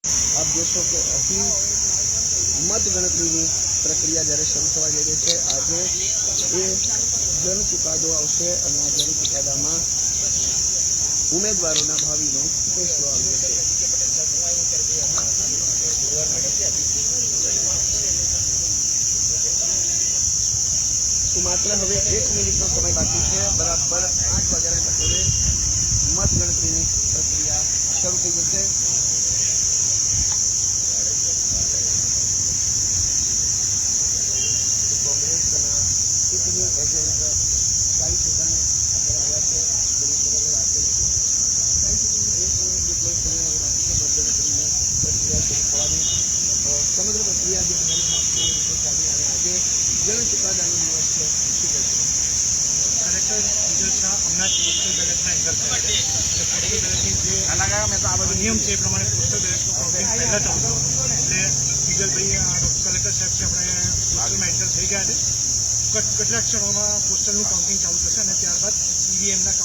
आप જોશો કે અહીં મતગણતરીની પ્રક્રિયા જ્યારે શરૂ થવા જઈ રહી છે આજે એ જન ચુકાદો આવશે અને આ જન ચુકાદામાં ઉમેદવારોના ભાવિનો ફેસલો આવી જશે. તો માત્ર હવે 1 મિનિટનો સમય બાકી છે. બરાબર 8 વાગ્યાના ટકોરે મતગણતરીની પ્રક્રિયા શરૂ થઈ જશે. કોંગ્રેસના ચૂંટણી એજન્ટ 40,000 આવ્યા છે. પ્રક્રિયા શરૂ થવાની સમગ્ર પ્રક્રિયા જે ચાલી અને આજે જન ચુકાદાનો દિવસ છે. શું કહેશો? કલેક્ટર વિજય શાહ હમણાં જ પોસ્ટલ બેલેટના એન્ટર થયા છે. પોસ્ટલ બેલેટની જે નિયમ છે એ પ્રમાણે પોસ્ટલ બેલેટનું કાઉન્ટિંગ પહેલાં ચાલુ થયું એટલે વિજલભાઈ કલેક્ટર સાહેબ છે આપણે પોસ્ટલમાં એન્ટર થઈ ગયા છે. કેટલાક ક્ષણોમાં પોસ્ટલનું કાઉન્ટિંગ ચાલુ થશે અને ત્યારબાદ ઈવીએમના